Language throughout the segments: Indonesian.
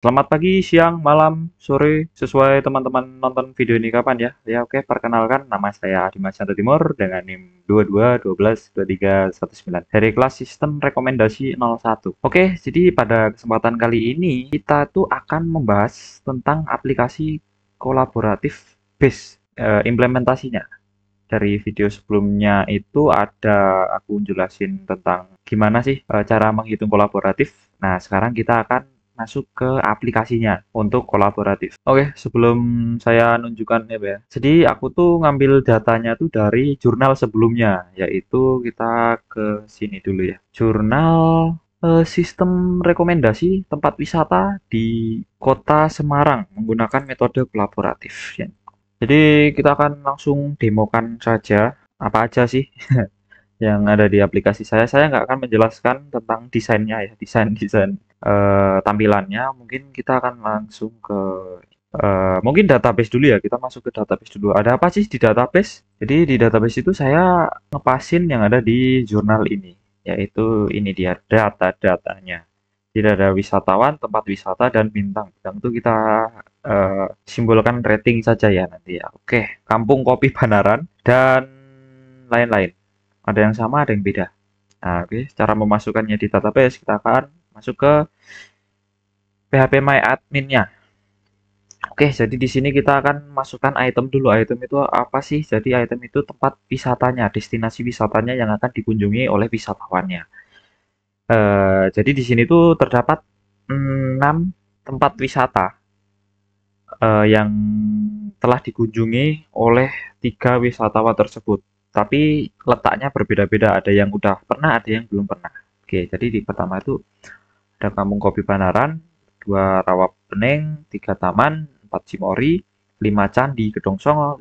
Selamat pagi, siang, malam, sore, sesuai teman-teman nonton video ini kapan ya. Ya oke, perkenalkan nama saya Dimas Yanto Timur dengan NIM 22 12 23 19 dari kelas Sistem Rekomendasi 01. Oke, jadi pada kesempatan kali ini kita tuh akan membahas tentang aplikasi kolaboratif base implementasinya. Dari video sebelumnya itu ada aku jelasin tentang gimana sih cara menghitung kolaboratif. Nah, sekarang kita akan masuk ke aplikasinya untuk kolaboratif. Oke, sebelum saya nunjukkan ya. Jadi aku tuh ngambil datanya tuh dari jurnal sebelumnya, yaitu kita ke sini dulu ya. Jurnal sistem rekomendasi tempat wisata di Kota Semarang menggunakan metode kolaboratif. Ya. Jadi kita akan langsung demokan saja apa aja sih yang ada di aplikasi saya. Saya nggak akan menjelaskan tentang desainnya ya, desain-desain tampilannya. Mungkin kita akan langsung ke mungkin database dulu ya. Kita masuk ke database dulu. Ada apa sih di database? Jadi di database itu saya ngepasin yang ada di jurnal ini, yaitu ini dia data-datanya. Tidak ada wisatawan, tempat wisata, dan bintang. Bintang itu kita simbolkan rating saja ya nanti ya. Oke, Kampung Kopi Banaran dan lain-lain. Ada yang sama, ada yang beda. Nah, oke, cara memasukkannya di database kita akan masuk ke PHP My Admin-nya. Oke, jadi di sini kita akan masukkan item dulu. Item itu apa sih? Jadi item itu tempat wisatanya, destinasi wisatanya yang akan dikunjungi oleh wisatawannya. Jadi di sini tuh terdapat 6 tempat wisata yang telah dikunjungi oleh 3 wisatawan tersebut. Tapi letaknya berbeda-beda. Ada yang udah pernah, ada yang belum pernah. Oke, jadi di pertama itu ada Kampung Kopi Banaran, 2 Rawa Pening, 3 Taman, 4 Cimory, 5 Candi Gedong Songo,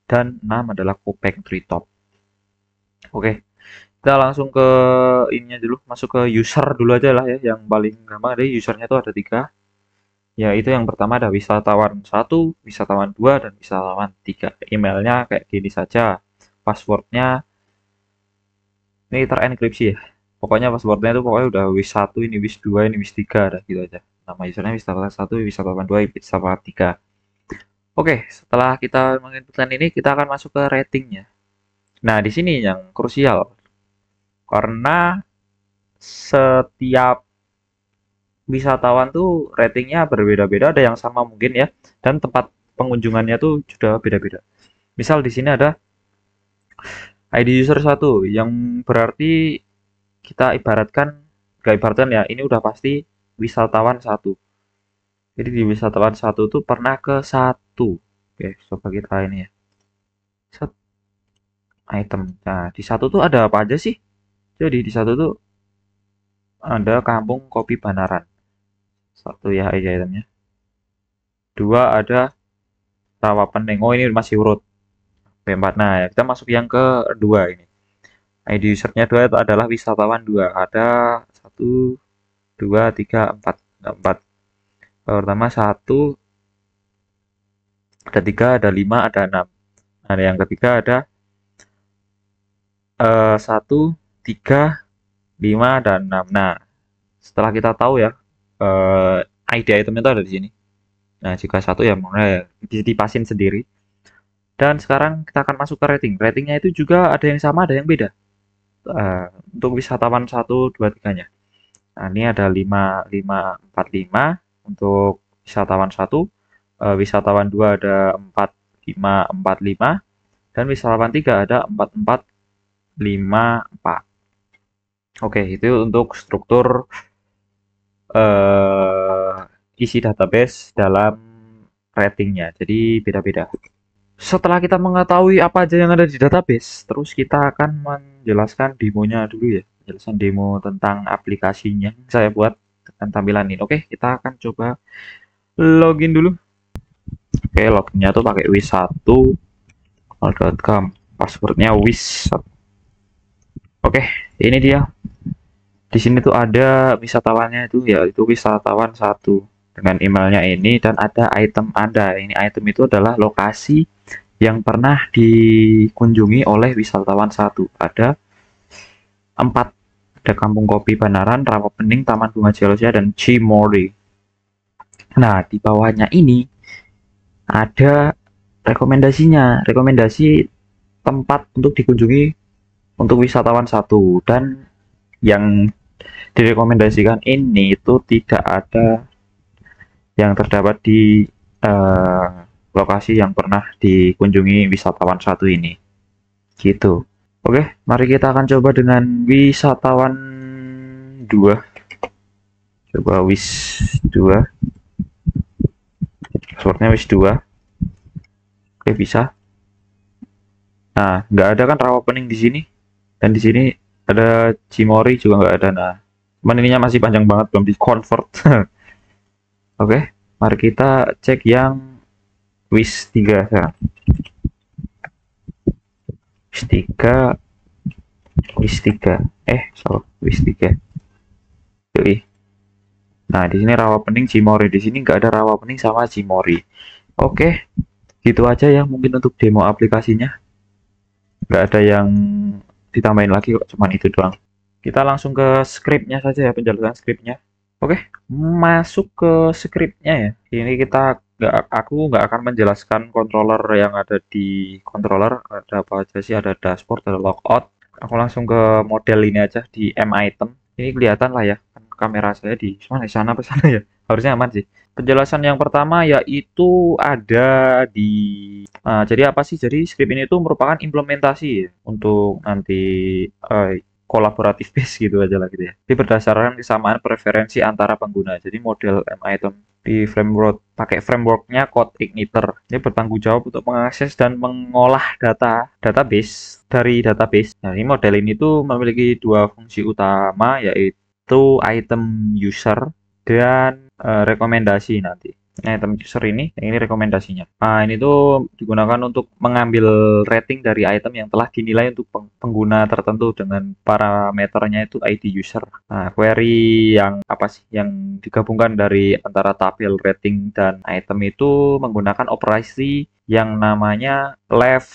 dan 6 adalah Kopeng Treetop. Oke, kita langsung ke ininya dulu, masuk ke user dulu aja lah ya, yang paling gampang. Jadi usernya itu ada 3, yaitu yang pertama ada wisatawan 1, wisatawan 2, dan wisatawan 3. Emailnya kayak gini saja. Passwordnya ini terenkripsi ya. Pokoknya passwordnya itu pokoknya udah wis 1, ini wis 2, ini wis 3, ada gitu aja. Nama usernya wisatawan 1, wisatawan 2, wisatawan 3. Oke, setelah kita menginputkan ini, kita akan masuk ke ratingnya. Nah, di sini yang krusial. Karena setiap wisatawan tuh ratingnya berbeda-beda, ada yang sama mungkin ya, dan tempat pengunjungannya tuh sudah beda-beda. Misal di sini ada ID user 1 yang berarti kita ibaratkan, gak ibaratkan ya, ini udah pasti wisatawan 1. Jadi di wisatawan 1 tuh pernah ke 1. Oke, coba kita ini ya. Set item. Nah, di 1 tuh ada apa aja sih? Jadi di 1 tuh ada Kampung Kopi Banaran. 1 ya ID itemnya. 2 ada Rawa Pening. Oh, ini masih urut. B4. Nah, ya, kita masuk yang kedua ini. ID usernya 2 itu adalah wisatawan 2. Ada 1, 2, 3, 4. 4. Pertama 1, ada 3, ada 5, ada 6. Nah, yang ketiga ada 1, 3, 5, dan 6. Nah, setelah kita tahu ya, ID itemnya itu ada di sini. Nah, jika 1 ya mulai ya, dipasin sendiri. Dan sekarang kita akan masuk ke rating. Ratingnya itu juga ada yang sama, ada yang beda. Untuk wisatawan 1, 2, 3-nya. Nah, ini ada 5, 5, 4, 5 untuk wisatawan 1. Wisatawan 2 ada 4, 5, 4, 5. Dan wisatawan 3 ada 4, 4, 5, 4. Oke, itu untuk struktur isi database dalam ratingnya. Jadi beda-beda. Setelah kita mengetahui apa aja yang ada di database, terus kita akan menjelaskan demonya dulu ya. Menjelaskan demo tentang aplikasinya yang saya buat dengan tampilan ini. Oke, kita akan coba login dulu. Oke, loginnya tuh pakai wis1.com. Passwordnya wis. Oke, ini dia. Di sini tuh ada wisatawannya itu ya, itu wisatawan 1 dengan emailnya ini, dan ada item Anda. Ini item itu adalah lokasi yang pernah dikunjungi oleh wisatawan 1. Ada 4. Ada Kampung Kopi Banaran, Rawa Pening, Taman Bunga Celosia, dan Cimory. Nah, di bawahnya ini ada rekomendasinya, rekomendasi tempat untuk dikunjungi untuk wisatawan satu, dan yang direkomendasikan ini itu tidak ada yang terdapat di eh, lokasi yang pernah dikunjungi wisatawan satu ini. Gitu. Oke, mari kita akan coba dengan wisatawan 2. Coba wis 2. Passwordnya wis 2. Oke, bisa. Nah, nggak ada kan rawa pening di sini. Dan di sini ada Cimory juga nggak ada. Nah, cuman ininya masih panjang banget, belum di convert. Oke, mari kita cek yang wis 3 sekarang. Wis 3, wis 3. Salah, wis 3. Yoi. Nah, di sini rawa pening Cimory, di sini nggak ada rawa pening sama Cimory. Oke, gitu aja ya mungkin untuk demo aplikasinya. Nggak ada yang ditambahin lagi kok, cuman itu doang. Kita langsung ke scriptnya saja ya, penjelasan scriptnya. Oke, masuk ke scriptnya ya. Ini aku nggak akan menjelaskan controller yang ada di controller. Ada apa aja sih? Ada dashboard, ada logout. Aku langsung ke model ini aja di M item. Ini kelihatan lah ya, kan kamera saya di mana? Sana apa sana ya? Harusnya aman sih. Penjelasan yang pertama yaitu ada di jadi apa sih? Jadi script ini tuh merupakan implementasi ya, untuk nanti kolaboratif base gitu aja lah gitu ya. Jadi berdasarkan kesamaan preferensi antara pengguna. Jadi model M-Item di framework pakai frameworknya CodeIgniter. Ini bertanggung jawab untuk mengakses dan mengolah database dari database. Nah, ini model ini tuh memiliki dua fungsi utama yaitu item user dan rekomendasi nanti. Nah, item user ini rekomendasinya. Nah, ini tuh digunakan untuk mengambil rating dari item yang telah dinilai untuk pengguna tertentu dengan parameternya itu ID user. Nah, query yang apa sih yang digabungkan dari antara tabel rating dan item itu menggunakan operasi yang namanya left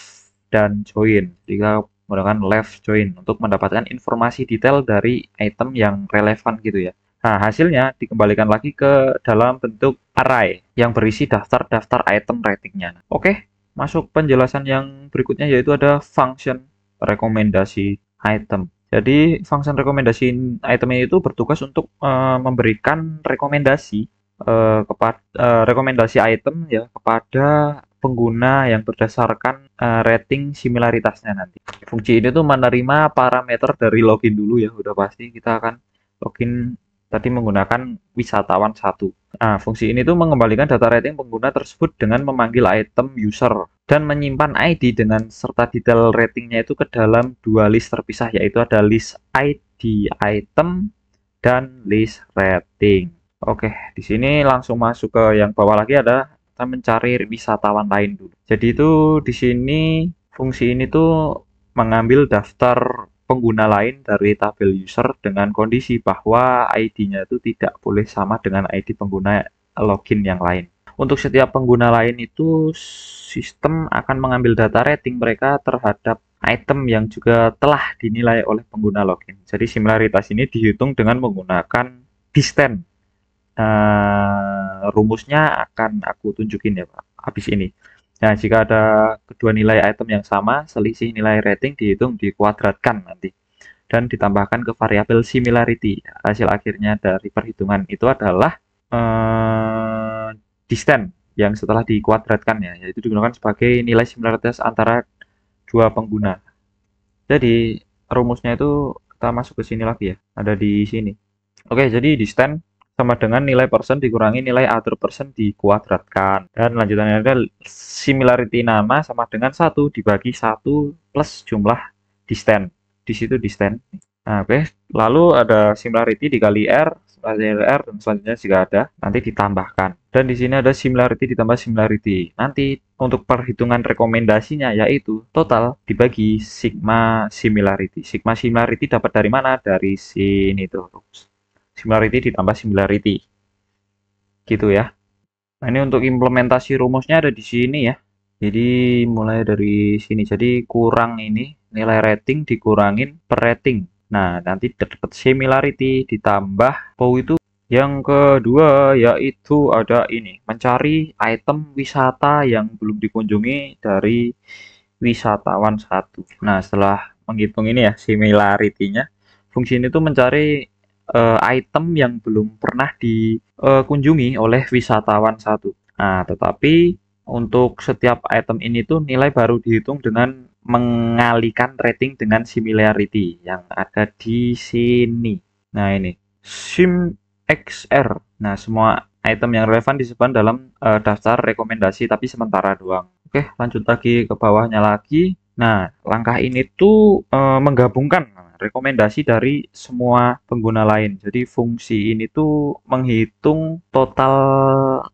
dan join. Jika menggunakan left join untuk mendapatkan informasi detail dari item yang relevan gitu ya. Nah, hasilnya dikembalikan lagi ke dalam bentuk array yang berisi daftar-daftar item ratingnya. Oke, masuk penjelasan yang berikutnya yaitu ada function rekomendasi item. Jadi, function rekomendasi item itu bertugas untuk memberikan rekomendasi rekomendasi item ya kepada pengguna yang berdasarkan rating similaritasnya nanti. Fungsi ini tuh menerima parameter dari login dulu ya, udah pasti kita akan login tadi menggunakan wisatawan satu. Nah, fungsi ini tuh mengembalikan data rating pengguna tersebut dengan memanggil item user dan menyimpan ID dengan serta detail ratingnya itu ke dalam dua list terpisah, yaitu ada list ID item dan list rating. Oke, di sini langsung masuk ke yang bawah lagi, ada kita mencari wisatawan lain dulu. Jadi itu di sini fungsi ini tuh mengambil daftar pengguna lain dari tabel user dengan kondisi bahwa ID-nya itu tidak boleh sama dengan ID pengguna login yang lain. Untuk setiap pengguna lain itu sistem akan mengambil data rating mereka terhadap item yang juga telah dinilai oleh pengguna login. Jadi similaritas ini dihitung dengan menggunakan distance. Rumusnya akan aku tunjukin ya Pak, habis ini. Nah, jika ada kedua nilai item yang sama, selisih nilai rating dihitung dikuadratkan nanti dan ditambahkan ke variabel similarity. Hasil akhirnya dari perhitungan itu adalah distance yang setelah dikuadratkan ya, yaitu digunakan sebagai nilai similaritas antara dua pengguna. Jadi rumusnya itu kita masuk ke sini lagi ya, ada di sini. Oke, jadi distance sama dengan nilai person dikurangi nilai other person dikuadratkan. Dan lanjutannya ada similarity nama sama dengan 1 dibagi 1 plus jumlah distance. Di situ distance. Nah, oke. Lalu ada similarity dikali R, R, dan selanjutnya jika ada, nanti ditambahkan. Dan di sini ada similarity ditambah similarity. Nanti untuk perhitungan rekomendasinya yaitu total dibagi sigma similarity. Sigma similarity dapat dari mana? Dari sini tuh. Similarity ditambah similarity. Gitu ya. Nah, ini untuk implementasi rumusnya ada di sini ya. Jadi mulai dari sini. Jadi kurang ini nilai rating dikurangin per rating. Nah, nanti dapat similarity ditambah POW itu Yang kedua yaitu ada ini, mencari item wisata yang belum dikunjungi dari wisatawan satu. Nah, setelah menghitung ini ya similarity-nya, fungsi ini tuh mencari item yang belum pernah dikunjungi oleh wisatawan satu. Nah, tetapi untuk setiap item ini tuh nilai baru dihitung dengan mengalihkan rating dengan similarity yang ada di sini. Nah, ini sim XR. Nah, semua item yang relevan disimpan dalam daftar rekomendasi tapi sementara doang. Oke, lanjut lagi ke bawahnya lagi. Nah, langkah ini tuh menggabungkan rekomendasi dari semua pengguna lain. Jadi fungsi ini tuh menghitung total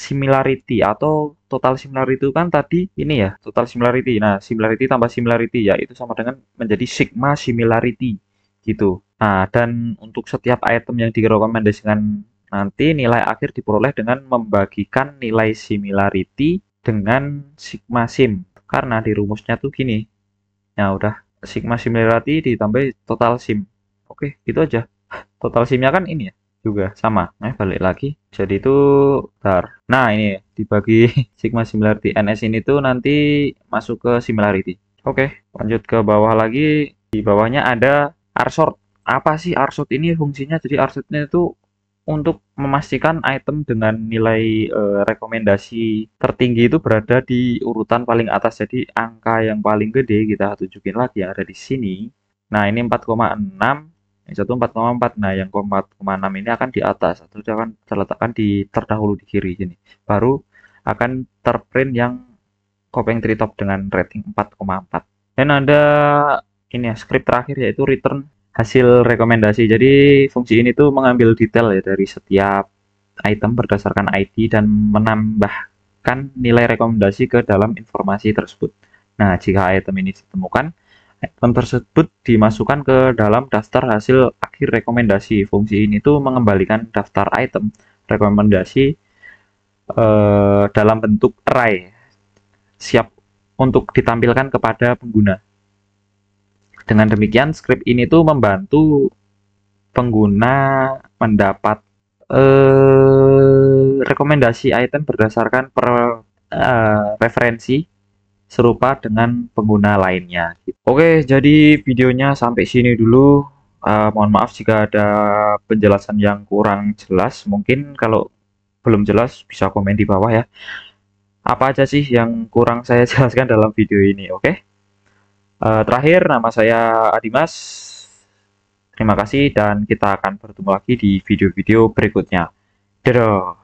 similarity atau total similarity itu kan tadi ini ya, total similarity. Nah, similarity tambah similarity ya itu sama dengan menjadi sigma similarity gitu. Nah, dan untuk setiap item yang direkomendasikan nanti nilai akhir diperoleh dengan membagikan nilai similarity dengan sigma sim. Karena di rumusnya tuh gini. Ya udah, sigma similarity ditambah total sim. Oke, gitu aja. Total simnya kan ini ya juga sama. Nah, balik lagi. Jadi itu bentar. Nah, ini dibagi sigma similarity NS ini tuh nanti masuk ke similarity. Oke, lanjut ke bawah lagi. Di bawahnya ada rsort. Apa sih rsort ini fungsinya? Jadi rsort-nya itu untuk memastikan item dengan nilai rekomendasi tertinggi itu berada di urutan paling atas. Jadi angka yang paling gede kita tunjukin lagi yang ada di sini. Nah, ini 4,6, yang satu 4,4. Nah, yang 4,6 ini akan di atas atau akan terletakkan di terdahulu di kiri sini. Baru akan terprint yang Kopeng Treetop dengan rating 4,4. Dan ada ini ya, script terakhir yaitu return hasil rekomendasi. Jadi fungsi ini tuh mengambil detail ya dari setiap item berdasarkan ID dan menambahkan nilai rekomendasi ke dalam informasi tersebut. Nah, jika item ini ditemukan, item tersebut dimasukkan ke dalam daftar hasil akhir rekomendasi. Fungsi ini tuh mengembalikan daftar item rekomendasi dalam bentuk array siap untuk ditampilkan kepada pengguna. Dengan demikian, script ini tuh membantu pengguna mendapat rekomendasi item berdasarkan referensi serupa dengan pengguna lainnya. Oke, jadi videonya sampai sini dulu. Mohon maaf jika ada penjelasan yang kurang jelas. Mungkin kalau belum jelas bisa komen di bawah ya. Apa aja sih yang kurang saya jelaskan dalam video ini, oke? Terakhir, nama saya Adimas. Terima kasih dan kita akan bertemu lagi di video-video berikutnya. Dadah!